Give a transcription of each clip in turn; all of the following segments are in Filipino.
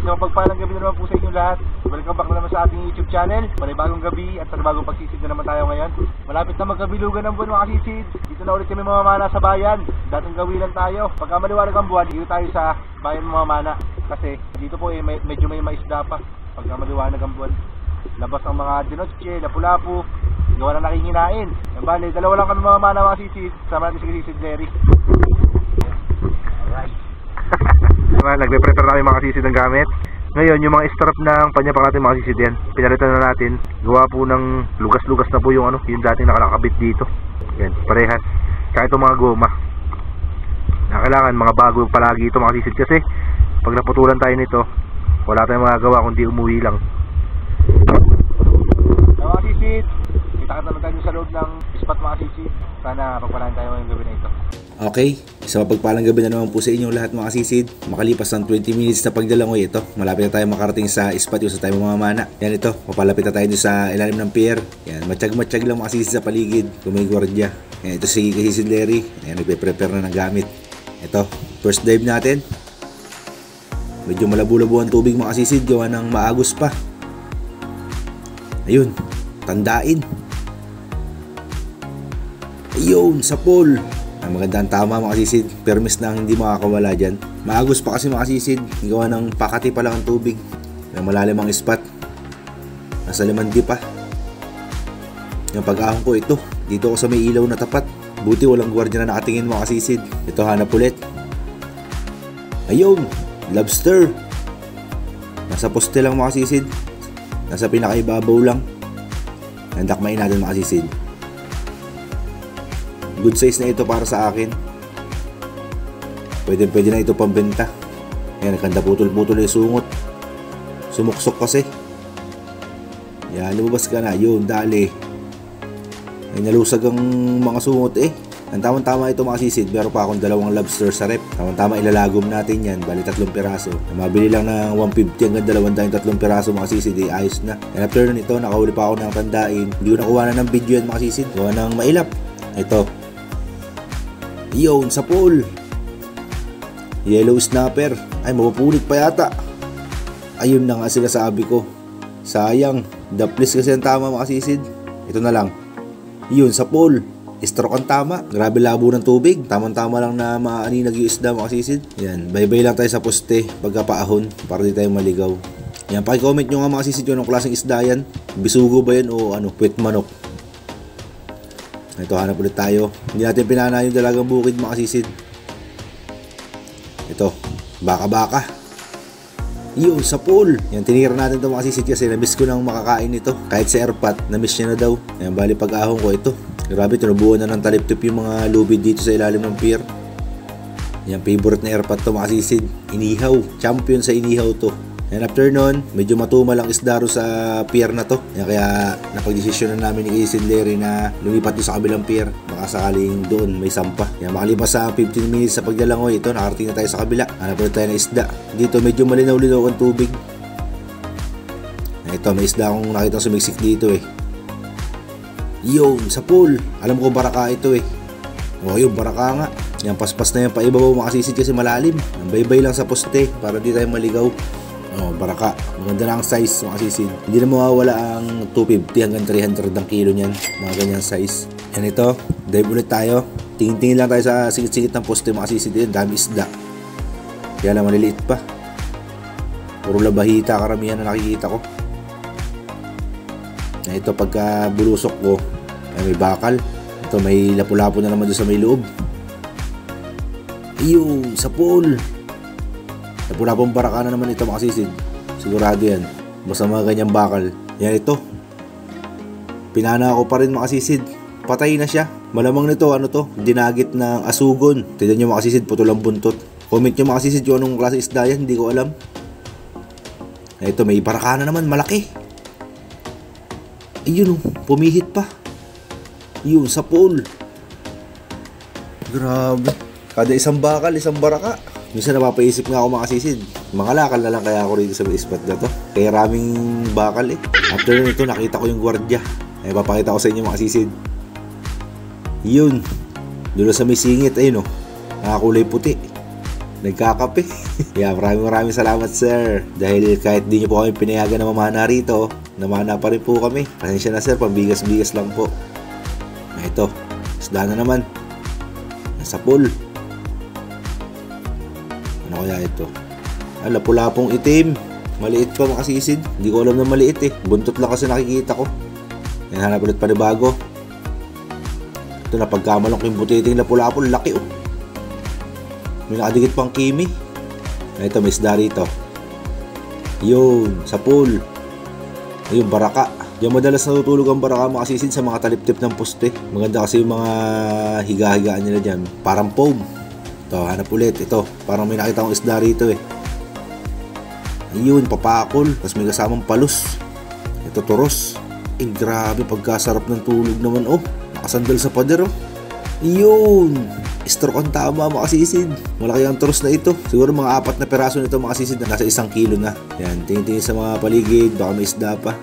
Isang pagpalang gabi na naman po sa inyo lahat. Welcome back na naman sa ating YouTube channel. Panibagong gabi at panibagong pagsisid na naman tayo ngayon. Malapit na magkabilugan ng buwan mga kasisid. Dito na ulit kami mamamana sa bayan. Dating gawi lang tayo. Pagka maliwanag ang buwan, dito tayo sa bayan mamamana. Kasi dito po medyo may maisda pa. Pagka maliwanag ang buwan, labas ang mga dinotche, lapu-lapu, gawa na nakinginain. Yan bali, dalawa lang kami mamamana mga kasisid. Sama natin si Kasisid Larry. Alright. Nagpe-prepare namin mga kasisid ng gamit. Ngayon, yung mga strap ng panyapang natin mga kasisid yan, pinalitan na natin. Gawa po ng lugas-lugas na po yung yung dating nakalakabit dito. Yan, parehas. Kaya itong mga goma, kailangan mga bago palagi ito mga kasisid. Kasi pag naputulan tayo nito, wala tayong magagawa kundi umuwi lang. Mga kasisid, kita naman tayo sa loob ng spot mga kasisid. Sana pagpalaan tayo ngayong gabi na ito. Okay, isang mapagpalang gabi na naman po sa inyong lahat mga kasisid. Makalipas ng 20 minutes na pagdalangoy ito, malapit na tayo makarating sa spot yung sa tayo mamamana. Yan ito, papalapit na tayo sa ilalim ng pier. Yan, matsyag-matsyag lang mga kasisid sa paligid kung may gwardiya. Yan, ito si Kasisid Larry. Yan, nagpe-prepare na ng gamit. Ito, first dive natin. Medyo malabo-labo ang tubig mga kasisid, gawa ng maagos pa. Ayun, tandain. Ayun, sa pool. Ang magandang tama mga kasisid, permis na hindi makakawala dyan. Maagos pa kasi mga kasisid, gawa ng pakati pa lang ang tubig. May malalim ang spot, nasa 5 pa. Yung pag-ahon ko ito, dito ako sa may ilaw na tapat. Buti walang gwardiya na nakatingin mga kasisid. Ito, hanap ulit. Ayun, lobster. Nasa poste lang mga kasisid, nasa pinakaibabaw lang. Nandakmain natin mga kasisid. Good size na ito para sa akin. Pwede na ito pambenta. Ayan, nagkanda putol-putol yung sungot. Sumuksok kasi. Yan, lumabas ka na. Yun, dali. Ay, nalusag ang mga sungot eh. Ang tamang-tama ito mga kasisid. Meron pa akong 2 lobster sa rep. Tamang-tama ilalagom natin yan. Bali 3 piraso. Mabili lang ng 150 hanggang 203 piraso mga kasisid. Eh, ayos na. And after nun ito, nakahuli pa ako ng tandain. Hindi ko nakuha na ng video yan mga kasisid. Gawa ng mailap. Ito. Yun, sa pool. Yellow snapper. Ay, mapupulit pa yata. Ayun na nga sila sabi ko. Sayang, daplis kasi ang tama mga kasisid. Ito na lang. Yun, sa pool. Stroke ang tama. Grabe labo ng tubig. Tamang-tama lang na maaninag yung isda mga kasisid. Yan, bye-bye lang tayo sa poste pagkapaahon para di tayo maligaw. Yan, paki-comment nyo nga mga kasisid yung anong klaseng isda yan. Bisugo ba yan o puwet manok. Ito, hanap ulit tayo. Hindi natin pinana yung dalagang bukid mga kasisid. Ito, baka-baka. Yun, sa pool. Yan, tinira natin ito mga kasisid kasi na-miss ko nang makakain ito. Kahit sa airpot, na-miss niya na daw. Yan, bali pag-ahon ko ito. Grabe, tinubuan na ng talip-tip yung mga lubid dito sa ilalim ng pier. Yan, favorite na airpot to mga kasisid. Inihaw. Champion sa inihaw to. And after nun, medyo matumal ang isdaro sa pier na to. Kaya napag-desisyon na namin ni Kasisid Larry na lumipat doon sa kabilang pier. Baka sakaling doon may sampa. Kaya makalipas sa 15 minutes sa pagdalangoy, ito nakarating na tayo sa kabila. Hanap ulit tayo ng isda. Dito medyo malinaw-linaw ang tubig. Ito, may isda akong nakita sumiksik dito eh. Yun, sa pool. Alam ko baraka ito eh. O yun, baraka nga. Yan, paspas na yan paibabaw mga kasisid kasi malalim. Bye-bye lang sa poste para di tayo maligaw. Baraka. Maganda na ang size mga kasisid. Hindi na mawawala ang 250 hanggang 300 ang kilo niyan. Mga ganyan size. Yan ito. Dive ulit tayo. Tingin-tingin lang tayo sa sigit-sigit ng poste mga kasisid. Yan, dami isda. Kaya lang maliliit pa. Puro labahita karamihan na nakikita ko. Yan, ito pagka bulusok ko, may bakal. Ito may lapu-lapu na naman doon sa may loob. Ayun, sa pool. Napulapong baraka na naman ito mga kasisid. Sigurado yan. Basta mga ganyang bakal. Yan ito. Pinana ko pa rin mga kasisid. Patay na siya. Malamang nito dinagit ng asugon. Tignan nyo mga kasisid, putol ang buntot. Comment nyo mga kasisid yung anong klase isda yan. Hindi ko alam. Ito, may baraka na naman. Malaki. Ayun pumihit pa. Yun, sa pool. Grabe. Kada isang bakal, isang baraka. Minsan napapaisip nga ako mga kasisid, mga lakal na lang kaya ako rito sa spot na to. Kaya raming bakal eh. After nito nakita ko yung gwardiya. Ay papakita ko sa inyo mga kasisid. Yun. Doon sa may singit ayun nakakulay puti. Nagkakape. Yeah, maraming salamat sir. Dahil kahit di nyo po kami pinayagan na mamana rito, namana pa rin po kami. Pasensya na sir, pambigas-bigas lang po. Ito, isda na naman. Nasa pool. Ano kaya ito? Lapu-lapong itim. Maliit pa makasisid. Hindi ko alam na maliit eh. Buntot lang kasi nakikita ko. Yan, hanap ulit panibago. Ito na, pagkamalong ko yung butiting lapu-lapong. Laki oh. May nakadikit pang kimi. Ito, may isda rito. Yun, sa pool. Ayun, baraka. Yung madalas natutulog ang baraka makasisid sa mga talip-tip ng poste. Maganda kasi yung mga higa-higaan nila dyan. Parang foam. Ito, hanap ulit. Ito, parang may nakita akong isda rito eh. Ayun, papakol. Tapos may kasamang palus. Ito, turos. Grabe, pagkasarap ng tulog naman oh. Nakasandal sa pader oh. Ayun, stroke ang tama makasisid. Malaki ang turos na ito. Siguro mga 4 na peraso nito makasisid na nasa 1 kilo na. Yan, tingin-tingin sa mga paligid. Baka may isda pa.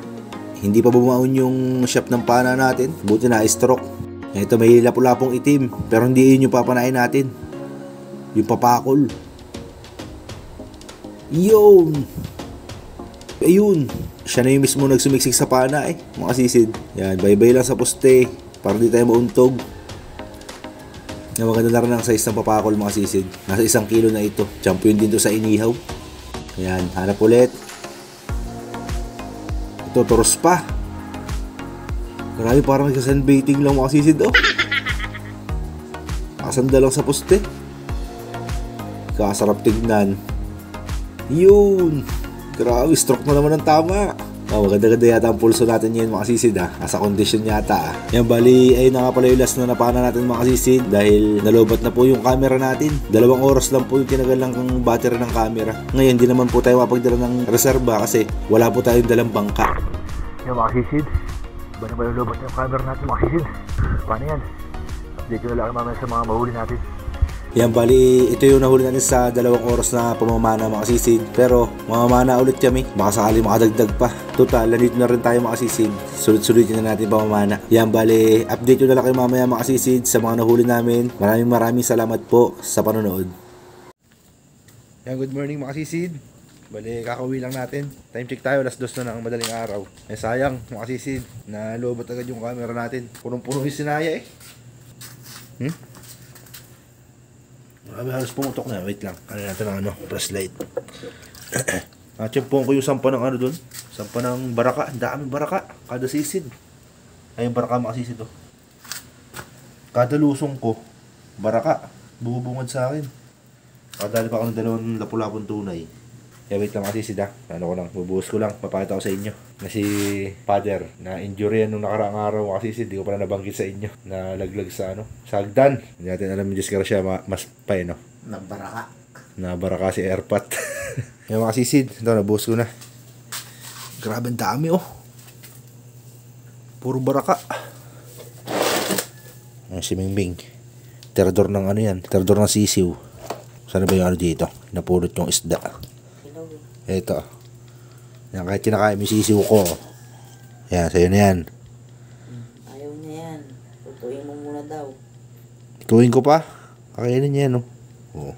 Hindi pa bumaon yung shop ng pana natin. Buti na stroke. Ito may lapu-lapong itim. Pero hindi yun yung papanain natin. Yung papakol. Yun. Ayun. Siya na yung mismo nagsumiksik sa pana eh. Makasisid. Yan, bye-bye lang sa poste. Para di tayo mauntog. Yan, maganda na rin ang size ng papakol makasisid. Nasa 1 kilo na ito. Champion din to sa inihaw. Yan, hanap ulit. Ito, turos pa. Grabe, parang nagsasunbaiting lang makasisid oh. Nakasanda lang sa poste. Kasarap tignan. Yun. Grabe, stroke na naman ang tama. Oh, maganda-ganda yata ang pulso natin ngayon makasisid ha. Nasa condition yata ha. Yan, bali, ayun na nga pala yung last na napana natin makasisid. Dahil nalobat na po yung camera natin. 2 oras lang po yung tinagal lang ng battery ng camera. Ngayon, di naman po tayo mapagdala ng reserba kasi wala po tayong dalang bangka. Yan makasisid. Ba na ba yung lobat yung camera natin makasisid? Paano yan? Update ko na lang mamaya sa mga mahuli natin. Yan, bali, ito yung nahuli natin sa 2 oras na pamamana makasisid. Pero mamamana ulit kami. Baka sakali makadagdag pa. Total, nandito na rin tayo makasisid. Sulit-sulitin na natin pamamana. Yan, bali, update ko na lang kayo mamaya makasisid sa mga nahuli namin. Maraming salamat po sa panonood. Yan, good morning makasisid. Bali, kakauwi lang natin. Time check tayo, 2:00 na ng madaling araw. Eh sayang, makasisid. Nalobat agad yung camera natin. Punong-puno yung sinaya eh. Marami halos pumutok na. Wait lang. Ano natin ang flashlight. Natsyempong ko yung sampa ng dun. Sampa ng baraka. Ang daming baraka. Kada sisid. Ay, yung baraka makasisid oh. Kada lusong ko, baraka. Bubungad sa akin. Kadali pa ako ng 2 lapu-lapong tunay. Kaya wait lang makasisid ha. Ano ko lang. Bubuhos ko lang. Papakita ko sa inyo. Na si father, na injury yan nung nakaraang araw makasisid. Hindi ko pala nabanggit sa inyo. Na laglag sa sa hagdan. Hindi natin alam yung disgrasya mas pa no? Nabaraka. Nabaraka si Airpat. Yung makasisid. Ito, nabuhos ko na. Grabe ang dami oh. Puro baraka. Ayan si Mingbing. Terador ng yan. Terador ng sisiw. Sana ba yung dito? Napulot yung isda. Ito. Yan, kahit kinakain mo yung sisiw ko. Yan, sa'yo na yan. Ayaw niya yan. Tutuin mo muna daw. Tuwing ko pa. Kakainin niya yan, no? Oo.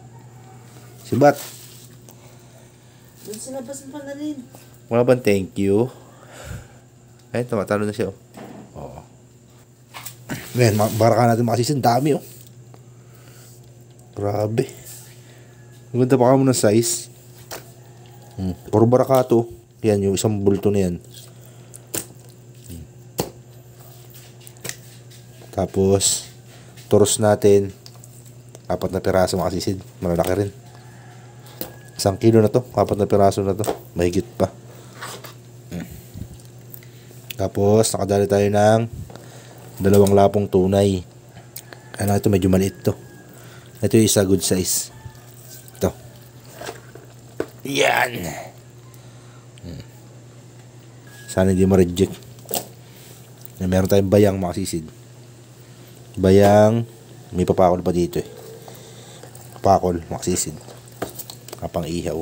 Si Bat. Doon sa labas mo pa na rin. Mga bang thank you. Ayun, tumatalo na siya, oh. Oo. Ngayon, baraka natin makasisin. Dami, oh. Grabe. Maganda pa ka mo ng size. Puro baraka to. Yan, yung isang bulto na yan. Tapos, turos natin. 4 na piraso makasisid. Malalaki rin. 1 kilo na to. 4 na piraso na to. Mahigit pa. Tapos, nakadali tayo ng 2 lapong tunay. Ano ito, medyo maliit to. Ito yung isa good size. Ito. Yan. Sana hindi ma-reject. Meron tayong bayang makasisid. Bayang. May papakol pa dito eh. Papakol makasisid. Kapang ihaw.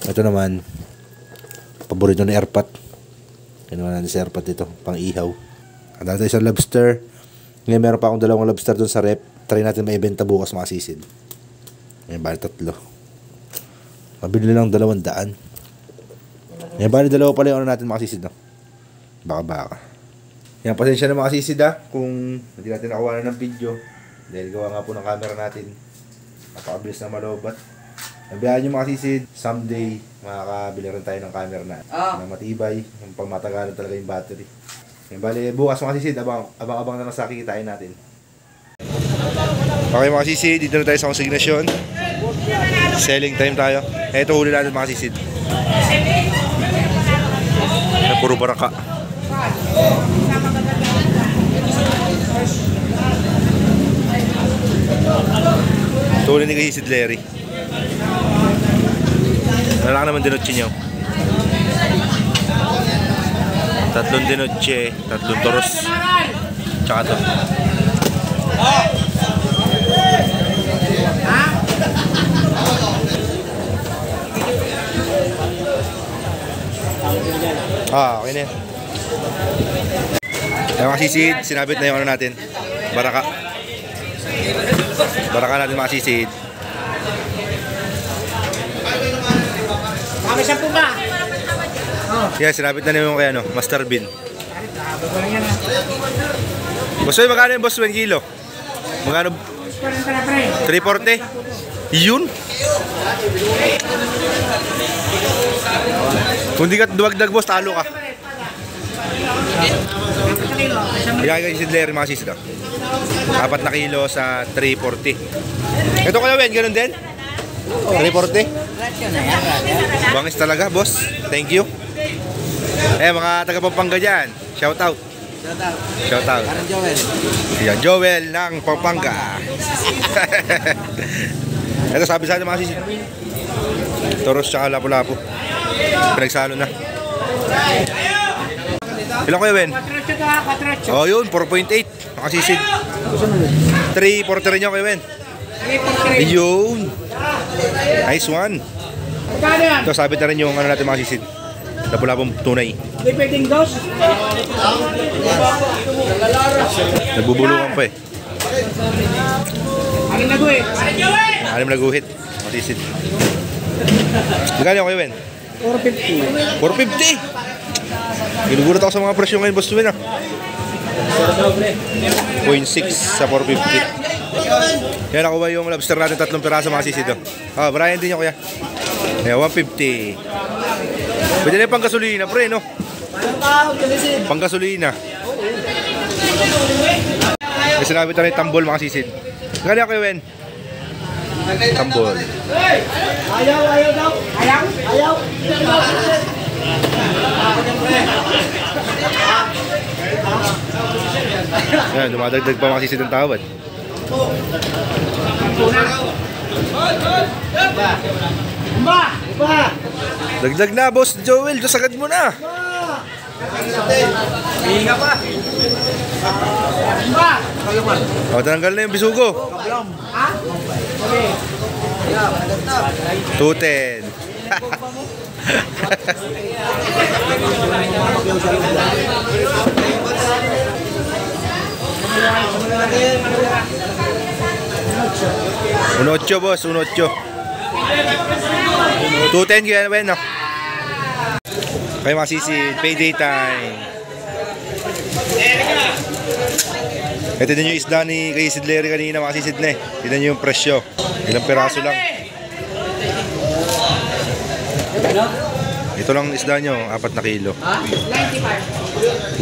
Ito naman. Paborito ni Airpat. Kinuha natin si Airpat dito. Pang ihaw. Handa tayo sa lobster. Ngayon meron pa akong 2 lobster dun sa rep. Try natin maibenta bukas makasisid. Yan, bali 3. Mabili lang 200. Yan, bali 2 pala yung ano natin mga kasisid, no? Baka. Yan, pasensya na mga kasisid, ha? Kung hindi natin nakuha na ng video. Dahil gawa nga po ng camera natin. Napakabilis na malobat. Nabiyahan nyo mga kasisid, someday makakabili rin tayo ng camera na matibay, yung pagmatagalan talaga yung battery. Yan, bali, bukas mga kasisid, abang-abang na lang sa kikitain natin. Okay mga kasisid, dito na tayo sa konsignasyon. Selling time tayo. Ito huli natin mga kasisid. Puro baraka. Ito huli ni kasisid Larry. Wala ka naman dinotche nyo. 3 dinotche, 3 toros. Tsaka to. Okay na yan. Kaya mga sisid, sinabit na yung ano natin. Baraka. Baraka natin mga sisid. Kami siya po ba? Yan, sinabit na yung kaya ano, Master Bean. Boss Wen, magkano yung Boss Wen kilo? Magkano? 340? Yun? Kung di ka duwagdag boss, talo ka. Kaya kayo si Larry mga sisid. 4 na kilo sa 340. Ito kaya Wen, ganun din? 340? Bangis talaga boss. Thank you. Mga taga Pampanga dyan, shout out. Shout out. Yan, Joel ng Pampanga. Ito sabi sa atin mga sisid. Toros tsaka lapu-lapu. Pinagsalo na. Ilan kayo, Ben? 4 Oh, yun, 4.8. Nakasisid. 3.40 rin yun kayo, Ben. 3 Yun. Nice one. Ito, sabit na rin yung ano natin mga sisid. Lapu-lapong tunay. Hindi pwedeng dos. Nagbubulungan pa eh. Aling naguhit. Alam na guhit. Masisid. Magkano kayo, Ben? 450. 450! Ginugulat ako sa mga presyo ngayon, Boss Wen, ah. 0.6 sa 450. Kaya nakuha yung lobster natin 3 piraso mga sisid. Brian din yung kuya. 150. Pwede na yung panggasolina, pre, no? Panggasolina. Kasi sinabi tayo yung tambol mga sisid. Magkano kayo, Ben? Tambol. Ayaw daw. Ayaw. Yan, dumadagdag pa mga sisid ng tawad. Dagdag na, Boss Joel. Diyos, agad mo na. Hinga pa. Tanggal na yung bisugo. 210. Unocho, boss, unocho. 210 kaya na, no? Kayo mga sisid, payday time. Ito din yung isda ni kay Sid Larry kanina mga sisid na eh. Tignan nyo yung presyo. Ilang peraso lang. Ito lang isda nyo, 4 na kilo.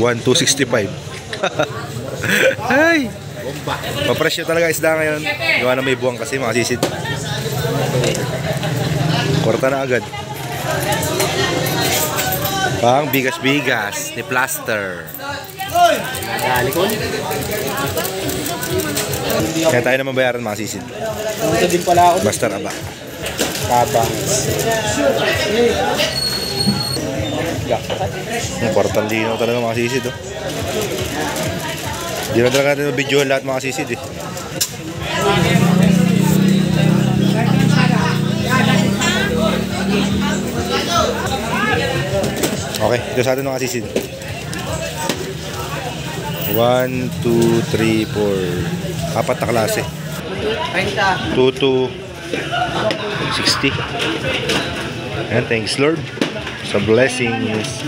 1,265. Ay! Papresyo talaga isda ngayon. Gawa na may buwang kasi mga sisid. Korta na agad. Pang bigas-bigas ni Plaster. Kaya tayo naman bayaran mga sisid. Master Aba. Kabang. Ang kwartang linaw talaga mga sisid. Hindi na talaga natin video lahat mga sisid eh. Okay, ito sa atin mga sisid. 1, 2, 3, 4. 4 na klase. 22, 60. Ayan, thanks Lord sa blessings.